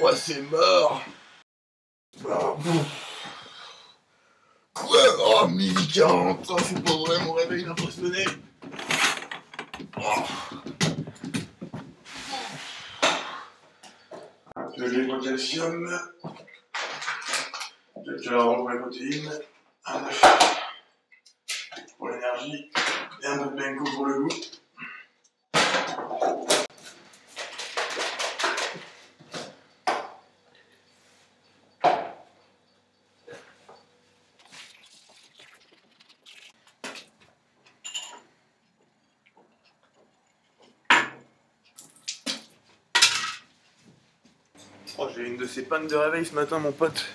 Moi, c'est mort. Oh, quoi? Oh, 12h40, oh, c'est pas vrai, mon réveil n'a pas sonné. Oh. De l'huile au calcium, de calories pour les protéines, un œuf pour l'énergie et un peu de benko pour le goût. Oh, j'ai une de ces pannes de réveil ce matin, mon pote.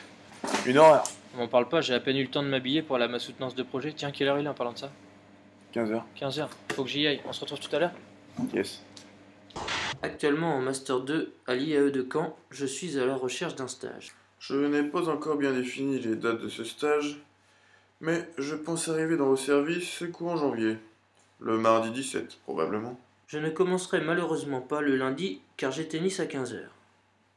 Une horreur. On m'en parle pas, j'ai à peine eu le temps de m'habiller pour ma soutenance de projet. Tiens, quelle heure il est en parlant de ça? 15h. 15h. Faut que j'y aille. On se retrouve tout à l'heure? Yes. Actuellement en Master 2 à l'IAE de Caen, je suis à la recherche d'un stage. Je n'ai pas encore bien défini les dates de ce stage, mais je pense arriver dans vos services courant janvier. Le mardi 17, probablement. Je ne commencerai malheureusement pas le lundi car j'ai tennis à 15h.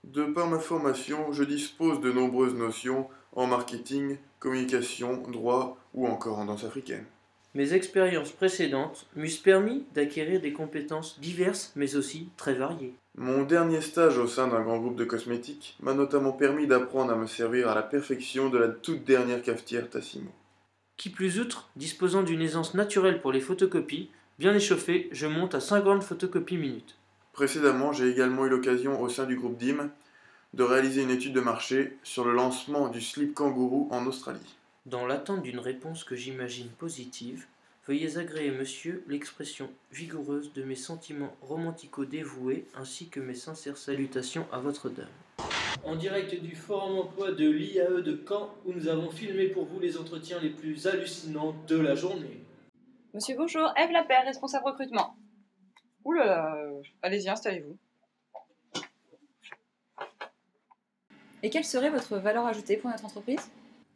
De par ma formation, je dispose de nombreuses notions en marketing, communication, droit ou encore en danse africaine. Mes expériences précédentes m'eussent permis d'acquérir des compétences diverses mais aussi très variées. Mon dernier stage au sein d'un grand groupe de cosmétiques m'a notamment permis d'apprendre à me servir à la perfection de la toute dernière cafetière Tassimo. Qui plus outre, disposant d'une aisance naturelle pour les photocopies, bien échauffé, je monte à 50 photocopies minutes. Précédemment, j'ai également eu l'occasion au sein du groupe DIM de réaliser une étude de marché sur le lancement du slip kangourou en Australie. Dans l'attente d'une réponse que j'imagine positive, veuillez agréer, monsieur, l'expression vigoureuse de mes sentiments romantico-dévoués ainsi que mes sincères salutations à votre dame. En direct du Forum Emploi de l'IAE de Caen, où nous avons filmé pour vous les entretiens les plus hallucinants de la journée. Monsieur, bonjour, Ève Lapère, responsable recrutement. Ouh là là, allez-y, installez-vous. Et quelle serait votre valeur ajoutée pour notre entreprise?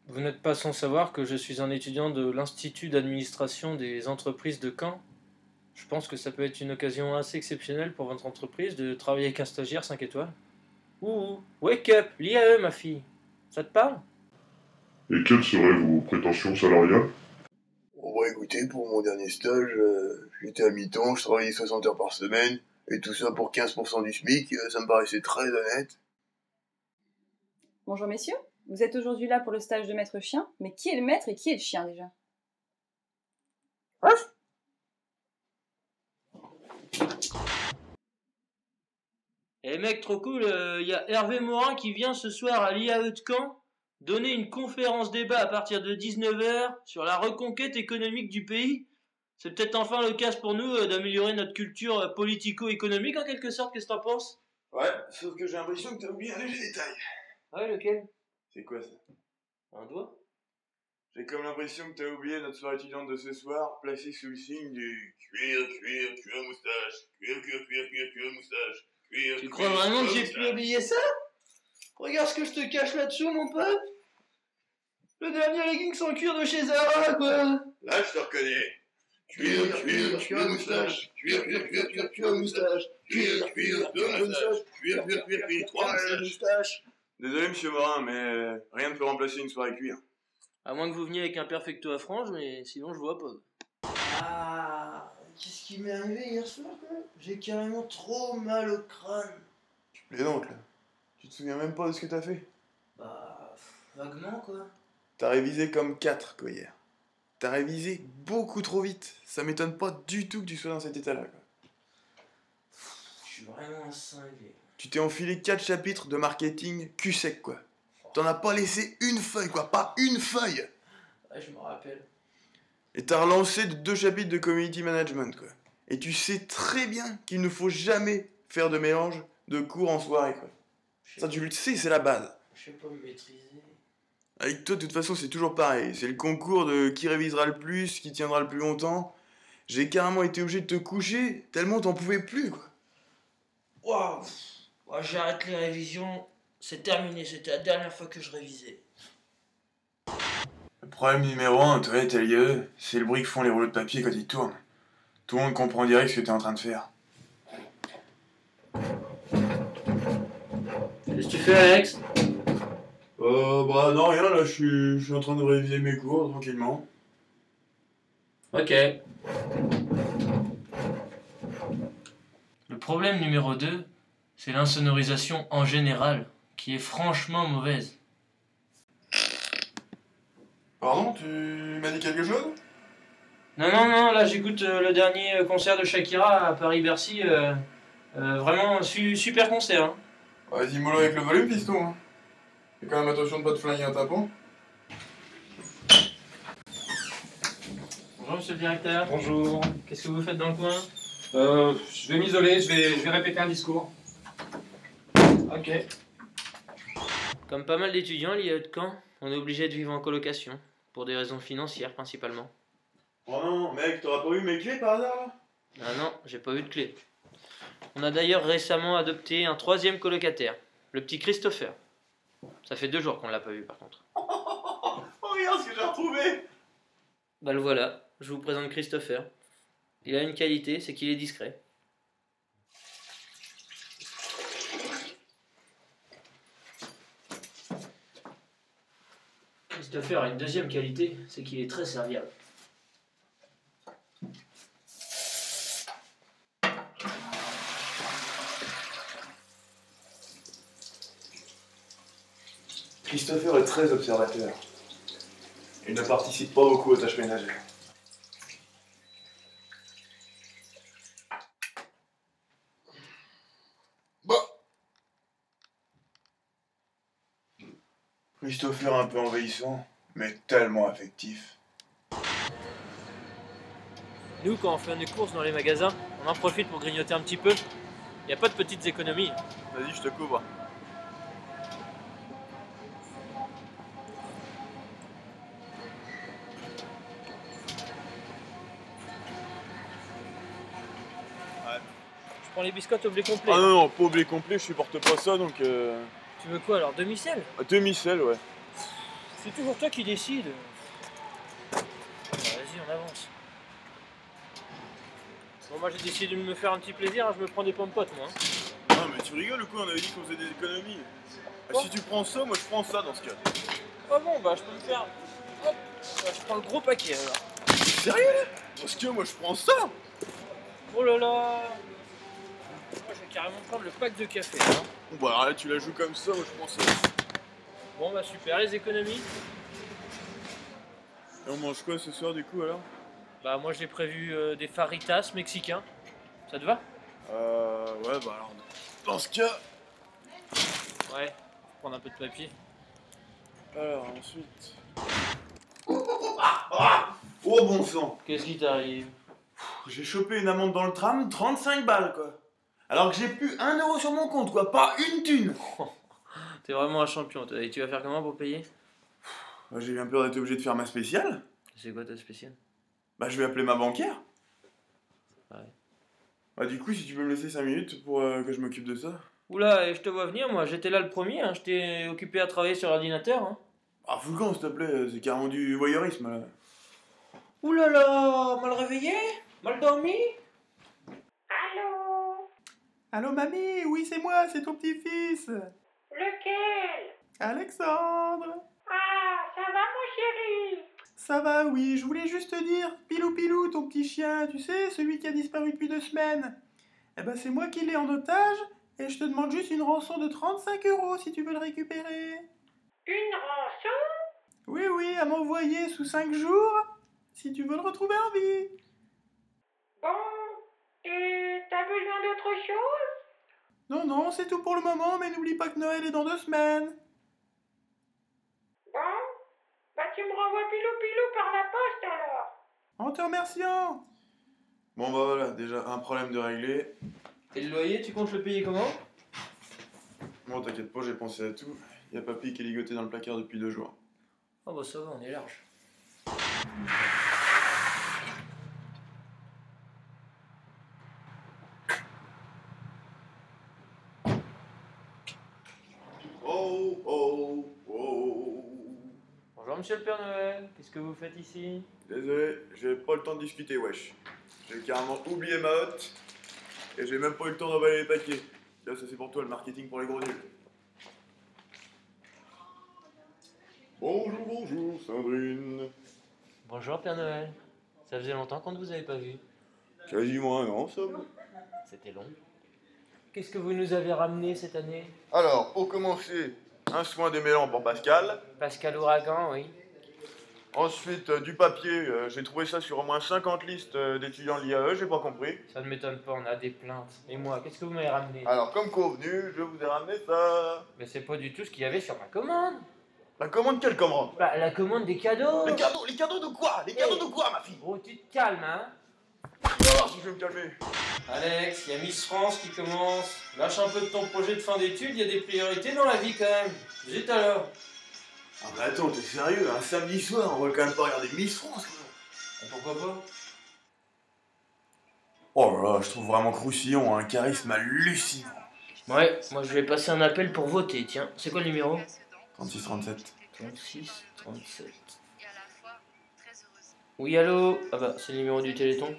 Vous n'êtes pas sans savoir que je suis un étudiant de l'Institut d'administration des entreprises de Caen. Je pense que ça peut être une occasion assez exceptionnelle pour votre entreprise de travailler avec un stagiaire 5 étoiles. Ouh, wake up, l'IAE ma fille. Ça te parle? Et quelles seraient vos prétentions salariales? Bon, écoutez, pour mon dernier stage, j'étais à mi-temps, je travaillais 60 heures par semaine, et tout ça pour 15% du SMIC, ça me paraissait très honnête. Bonjour messieurs, vous êtes aujourd'hui là pour le stage de maître chien, mais qui est le maître et qui est le chien déjà? Eh mec, trop cool, y a Hervé Morin qui vient ce soir à l'IAE de Caen donner une conférence débat à partir de 19h sur la reconquête économique du pays. C'est peut-être enfin l'occasion pour nous d'améliorer notre culture politico-économique en quelque sorte, qu'est-ce que t'en penses? Ouais, sauf que j'ai l'impression que t'as oublié un léger détail. Ouais, lequel? C'est quoi ça? Un doigt? J'ai comme l'impression que t'as oublié notre soirée étudiante de ce soir, placée sous le signe du cuir, moustache, cuir, moustache, cuir. Tu crois vraiment que j'ai pu oublier ça? Regarde ce que je te cache là-dessous, mon pote. Le dernier legging sans cuir de chez Zara, quoi. Là, je te reconnais. Cuir, moustache, cuir, moustache, cuir, trois moustaches. Désolé, monsieur Morin, mais rien ne peut remplacer une soirée cuir. À moins que vous veniez avec un perfecto à frange, mais sinon je vois pas. Ah, qu'est-ce qui m'est arrivé hier soir, quoi? J'ai carrément trop mal au crâne. Tu plaisantes, là. Tu te souviens même pas de ce que t'as fait? Bah, vaguement, quoi. T'as révisé comme 4, quoi, hier. T'as révisé beaucoup trop vite. Ça m'étonne pas du tout que tu sois dans cet état-là, quoi. Je suis vraiment un cinglé. Tu t'es enfilé 4 chapitres de marketing cul sec, quoi. T'en as pas laissé une feuille, quoi. Pas une feuille. Ouais, je me rappelle. Et t'as relancé de 2 chapitres de community management, quoi. Et tu sais très bien qu'il ne faut jamais faire de mélange de cours en soirée, quoi. Ça, tu le sais, c'est la base. Je sais pas me maîtriser. Avec toi, de toute façon, c'est toujours pareil. C'est le concours de qui révisera le plus, qui tiendra le plus longtemps. J'ai carrément été obligé de te coucher, tellement t'en pouvais plus, quoi. Waouh, ouais, j'arrête les révisions. C'est terminé, c'était la dernière fois que je révisais. Le problème numéro 1, toi et l'IE, c'est le bruit que font les rouleaux de papier quand ils tournent. Tout le monde comprend direct ce que t'es en train de faire. Qu'est-ce que tu fais, Alex? Bah non, rien, là, je suis en train de réviser mes cours, tranquillement. Ok. Le problème numéro 2, c'est l'insonorisation en général, qui est franchement mauvaise. Pardon, tu m'as dit quelque chose? Non, non, non, là j'écoute le dernier concert de Shakira à Paris-Bercy. Vraiment super concert. Hein. Vas-y, mollo avec le volume, piston. Hein. Fais quand même attention de pas te flinguer un tapon. Bonjour monsieur le directeur. Bonjour. Qu'est-ce que vous faites dans le coin? Je vais m'isoler, je vais répéter un discours. Ok. Comme pas mal d'étudiants liés à Caen, on est obligé de vivre en colocation, pour des raisons financières principalement. Oh non, mec, t'auras pas eu mes clés par hasard là? Ah non, j'ai pas eu de clé. On a d'ailleurs récemment adopté un 3e colocataire, le petit Christopher. Ça fait 2 jours qu'on l'a pas vu par contre. Oh, regarde ce que j'ai retrouvé! Bah le voilà, je vous présente Christopher. Il a une qualité, c'est qu'il est discret. Christopher a une 2e qualité, c'est qu'il est très serviable. Christopher est très observateur. Il ne participe pas beaucoup aux tâches ménagères. Bah. Christopher un peu envahissant, mais tellement affectif. Nous, quand on fait des courses dans les magasins, on en profite pour grignoter un petit peu. Y a pas de petites économies. Vas-y, je te couvre. Je prends les biscottes au blé complet. Ah non, non, pas au blé complet, je supporte pas ça, donc Tu veux quoi alors, demi-sel? demi-sel, ouais. C'est toujours toi qui décides. Vas-y, on avance. Bon, moi j'ai décidé de me faire un petit plaisir, hein, je me prends des pommes potes moi. Non, mais tu rigoles ou quoi? On avait dit qu'on faisait des économies. Si tu prends ça, moi je prends ça dans ce cas. Ah bon, bah je peux me faire... Hop, bah, je prends le gros paquet alors. Sérieux là? Parce que moi je prends ça. Oh là là. Moi je vais carrément prendre le pack de café. Hein. Bon, bah alors là tu la joues comme ça, moi je prends ça. Bon bah super, les économies. Et on mange quoi ce soir du coup alors? Bah moi j'ai prévu des faritas mexicains. Ça te va? Ouais, bah alors dans ce cas. Ouais, je vais prendre un peu de papier. Alors ensuite. Oh bon sang! Qu'est-ce qui t'arrive? J'ai chopé une amende dans le tram, 35 balles quoi. Alors que j'ai plus 1 euro sur mon compte quoi, pas une thune! T'es vraiment un champion, toi. Et tu vas faire comment pour payer? J'ai bien peur d'être obligé de faire ma spéciale. C'est quoi ta spéciale? Bah je vais appeler ma banquière. Ouais. Bah du coup si tu peux me laisser 5 minutes pour que je m'occupe de ça. Oula, et je te vois venir, moi. J'étais là le premier, hein. Je t'ai occupé à travailler sur l'ordinateur, hein. Ah fous le camp s'il te plaît, c'est carrément du voyeurisme là. Oula là, mal réveillé? Mal dormi? Allô? Allô mamie, oui c'est moi, c'est ton petit-fils. Lequel? Alexandre. Ah, ça va mon chéri? Ça va, oui, je voulais juste te dire, Pilou Pilou, ton petit chien, tu sais, celui qui a disparu depuis 2 semaines. Eh ben c'est moi qui l'ai en otage, et je te demande juste une rançon de 35 € si tu veux le récupérer. Une rançon? Oui, oui, à m'envoyer sous 5 jours, si tu veux le retrouver en vie. Bon, et t'as besoin d'autre chose? Non, non, c'est tout pour le moment, mais n'oublie pas que Noël est dans 2 semaines. Bon, bah tu me renvoies Pilou Pilou par la poste alors. En te remerciant. Bon bah voilà, déjà un problème de régler. Et le loyer, tu comptes le payer comment? Bon t'inquiète pas, j'ai pensé à tout. Y a papy qui est ligoté dans le placard depuis 2 jours. Oh bah ça va, on est large. Oh, oh, oh. Bonjour monsieur le Père Noël, qu'est-ce que vous faites ici? Désolé, j'ai pas le temps de discuter, wesh. J'ai carrément oublié ma hotte et j'ai même pas eu le temps d'emballer les paquets. Là, ça c'est pour toi le marketing pour les gros nuls. Bonjour, bonjour, Sandrine. Bonjour Père Noël. Ça faisait longtemps qu'on ne vous avait pas vu. Quasiment un an, Somme. C'était long. Qu'est-ce que vous nous avez ramené cette année? Alors, pour commencer, un soin démêlant pour Pascal. Pascal Ouragan, oui. Ensuite, du papier. J'ai trouvé ça sur au moins 50 listes d'étudiants de l'IAE, j'ai pas compris. Ça ne m'étonne pas, on a des plaintes. Et moi, qu'est-ce que vous m'avez ramené? Alors, comme convenu, je vous ai ramené ça. Mais c'est pas du tout ce qu'il y avait sur ma commande. La commande, quelle commande? Bah, la commande des cadeaux. Les cadeaux de quoi? Les cadeaux de quoi, ma fille? Oh, tu te calmes, hein. Oh, si je vais me calmer. Alex, il y a Miss France qui commence. Lâche un peu de ton projet de fin d'études, il y a des priorités dans la vie quand même. Zut alors. Ah bah attends, t'es sérieux? Un samedi soir, on va quand même pas regarder Miss France, quoi. Et pourquoi pas? Oh là là, je trouve vraiment croustillant, un charisme hallucinant. Ouais, moi je vais passer un appel pour voter, tiens. C'est quoi le numéro? 36-37. 36, 37. Oui, allô? Ah bah, c'est le numéro du Téléthon.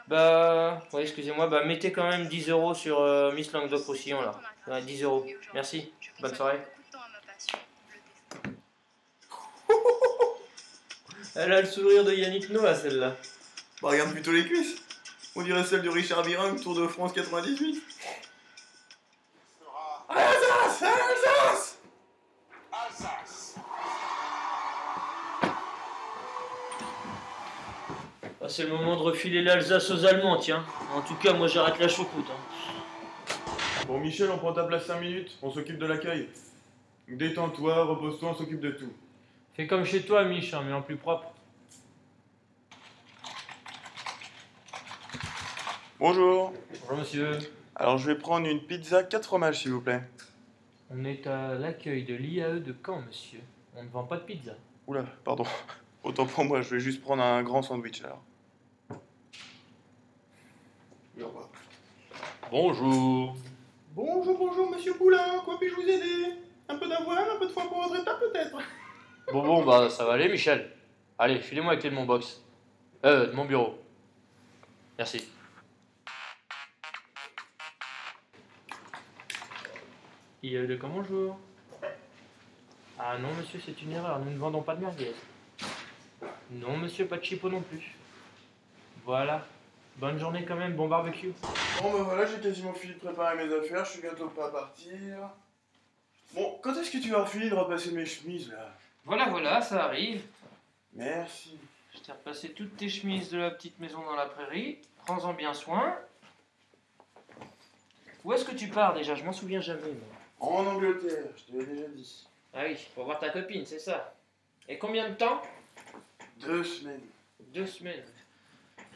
Bah, ouais, excusez-moi, bah mettez quand même 10 € sur Miss Languedoc-Roussillon là. Ouais, 10 €. Merci, bonne soirée. Elle a le sourire de Yannick Noah celle-là. Bah regarde plutôt les cuisses. On dirait celle de Richard Virenque, Tour de France 98. Alsace! Alsace! Ah, c'est le moment de refiler l'Alsace aux Allemands, tiens. En tout cas, moi j'arrête la choucroute. Hein. Bon Michel, on prend ta place 5 minutes, on s'occupe de l'accueil. Détends-toi, repose-toi, on s'occupe de tout. Fais comme chez toi, Mich, hein, mais en plus propre. Bonjour. Bonjour monsieur. Alors je vais prendre une pizza 4 fromages s'il vous plaît. On est à l'accueil de l'IAE de Caen, monsieur. On ne vend pas de pizza. Oula, pardon. Autant pour moi, je vais juste prendre un grand sandwich alors. Bonjour. Bonjour, bonjour, monsieur Poulain, quoi puis-je vous aider? Un peu d'avoine, un peu de foin pour votre état peut-être? Bon, bah ça va aller, Michel. Allez, filez-moi la clé de mon box. De mon bureau. Merci. IAE de Caen, bonjour. Ah non, monsieur, c'est une erreur. Nous ne vendons pas de merguez. Non, monsieur, pas de chipot non plus. Voilà. Bonne journée quand même, bon barbecue. Bon bah voilà, j'ai quasiment fini de préparer mes affaires, je suis bientôt pas à partir. Bon, quand est-ce que tu vas finir de repasser mes chemises là? Voilà, ça arrive. Merci. Je t'ai repassé toutes tes chemises de la petite maison dans la prairie. Prends-en bien soin. Où est-ce que tu pars déjà? Je m'en souviens jamais, moi. En Angleterre, je te l'ai déjà dit. Ah oui, pour voir ta copine, c'est ça. Et combien de temps? 2 semaines. 2 semaines.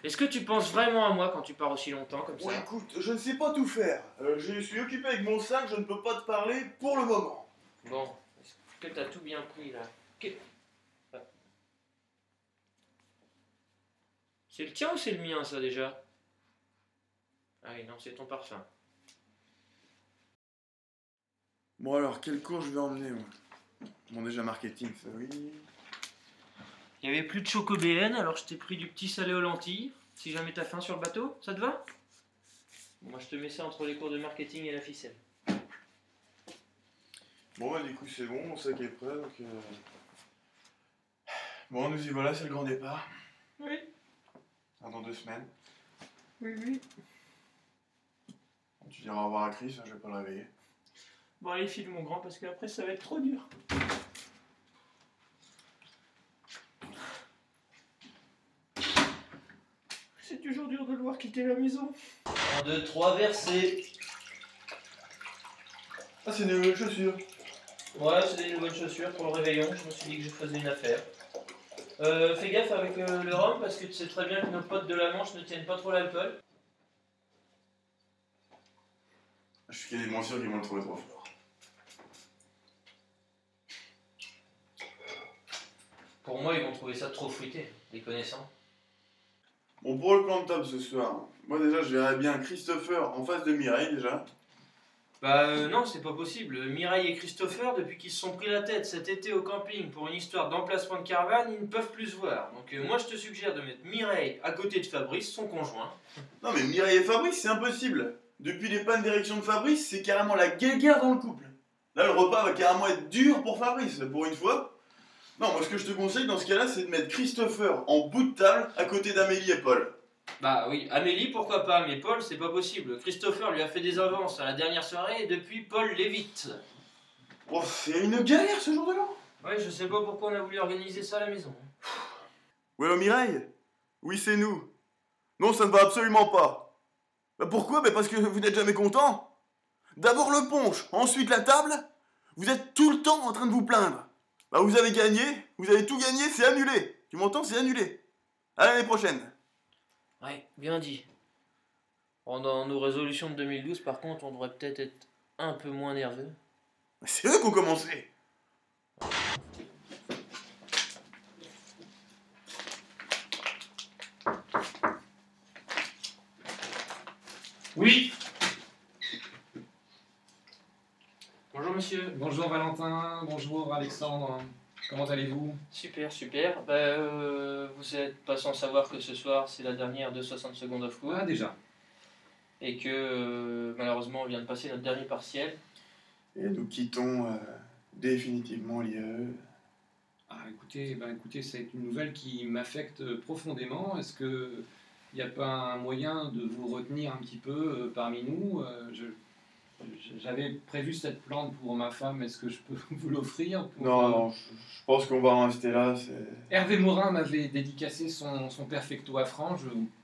Est-ce que tu penses vraiment à moi quand tu pars aussi longtemps comme Bon ça? écoute, je ne sais pas tout faire. Je suis occupé avec mon sac, je ne peux pas te parler pour le moment. Bon, est-ce que t'as tout bien pris là? Ah. C'est le tien ou c'est le mien ça déjà? Ah oui, non, c'est ton parfum. Bon alors, quel cours je vais emmener moi? Bon déjà marketing, ça oui. Il n'y avait plus de choco BN, alors je t'ai pris du petit salé aux lentilles. Si jamais t'as faim sur le bateau, ça te va? Bon, moi je te mets ça entre les cours de marketing et la ficelle. Bon bah du coup c'est bon, mon sac est prêt donc... Bon nous y voilà, c'est le grand départ. Oui. Dans 2 semaines. Oui. Tu diras au revoir à Chris, hein, je vais pas le réveiller. Bon allez, file mon grand, parce qu'après ça va être trop dur. C'est toujours dur de le voir quitter la maison. 1, 2, 3, versez. Ah c'est des nouvelles chaussures. Ouais, c'est des nouvelles chaussures pour le réveillon. Je me suis dit que je faisais une affaire. Fais gaffe avec le rhum parce que tu sais très bien que nos potes de la Manche ne tiennent pas trop l'alcool. Je suis quasiment sûr qu'ils vont le trouver trop fort. Pour moi, ils vont trouver ça trop fruité, les connaissants. Bon pour le plan de table ce soir, moi déjà je verrais bien Christopher en face de Mireille déjà. Bah non, c'est pas possible. Mireille et Christopher, depuis qu'ils se sont pris la tête cet été au camping pour une histoire d'emplacement de caravane, ils ne peuvent plus se voir. Donc moi je te suggère de mettre Mireille à côté de Fabrice, son conjoint. Non mais Mireille et Fabrice c'est impossible. Depuis les pannes d'érection de Fabrice, c'est carrément la guéguerre dans le couple. Là le repas va carrément être dur pour Fabrice, pour une fois. Non, moi ce que je te conseille dans ce cas-là, c'est de mettre Christopher en bout de table à côté d'Amélie et Paul. Bah oui, Amélie, pourquoi pas, mais Paul, c'est pas possible. Christopher lui a fait des avances à la dernière soirée et depuis, Paul l'évite. Oh, c'est une galère ce jour de l'an. Ouais, je sais pas pourquoi on a voulu organiser ça à la maison. Ouais, allô Mireille? Oui, c'est nous. Non, ça ne va absolument pas. Bah pourquoi? Bah parce que vous n'êtes jamais content. D'abord le punch, ensuite la table. Vous êtes tout le temps en train de vous plaindre. Bah vous avez gagné, vous avez tout gagné, c'est annulé. Tu m'entends? C'est annulé. À l'année prochaine. Ouais, bien dit. Bon, dans nos résolutions de 2012, par contre, on devrait peut-être être un peu moins nerveux. C'est eux qui ont commencé. Oui. Bonjour monsieur. Bonjour Valentin, bonjour Alexandre. Comment allez-vous? Super, super. Vous êtes pas sans savoir que ce soir, c'est la dernière de 60 secondes of cours. Ah déjà. Et que malheureusement, on vient de passer notre dernier partiel. Et nous quittons définitivement l'IAE. Ah écoutez, c'est une nouvelle qui m'affecte profondément. Est-ce que il n'y a pas un moyen de vous retenir un petit peu parmi nous? J'avais prévu cette plante pour ma femme, est-ce que je peux vous l'offrir pour, Non, je pense qu'on va en rester là. Hervé Morin m'avait dédicacé son perfecto à franc,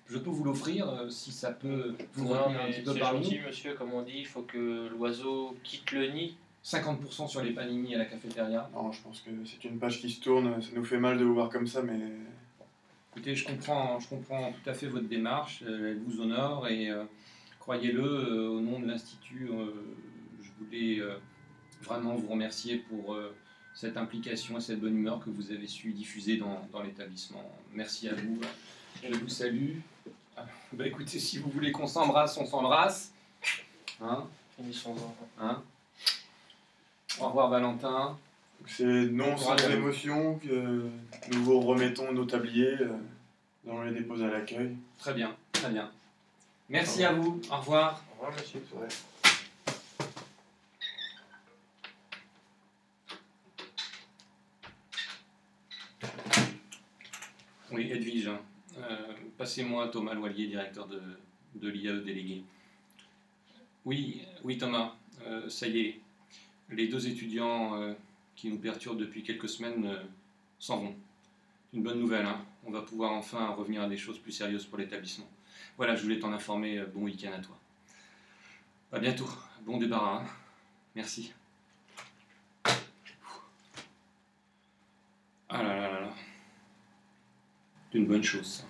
je peux vous l'offrir si ça peut vous Non, retenir un mais petit peu c'est parmi gentil nous. monsieur, comme on dit, il faut que l'oiseau quitte le nid. 50% sur les panini à la cafétéria. Non, je pense que c'est une page qui se tourne. Ça nous fait mal de vous voir comme ça, mais... Écoutez, je comprends tout à fait votre démarche, elle vous honore et croyez-le, au nom de l'Institut, je voulais vraiment vous remercier pour cette implication et cette bonne humeur que vous avez su diffuser dans l'établissement. Merci à vous, je vous salue. Bah écoutez, si vous voulez qu'on s'embrasse, on s'embrasse. Hein? Finissons-en. Hein? Au revoir Valentin. C'est non sans Courage à vous. émotion que nous vous remettons nos tabliers. Dans les dépose à l'accueil. Très bien, très bien. Merci à vous, au revoir. Au revoir monsieur. Ouais. Oui, Edwige, passez-moi Thomas Loilier, directeur de l'IAE délégué. Oui, Thomas, ça y est, les deux étudiants qui nous perturbent depuis quelques semaines s'en vont. Une bonne nouvelle, hein. On va pouvoir enfin revenir à des choses plus sérieuses pour l'établissement. Voilà, je voulais t'en informer, bon week-end à toi. À bientôt, bon débarras, hein. Merci. Ah là là là là. C'est une bonne chose, ça.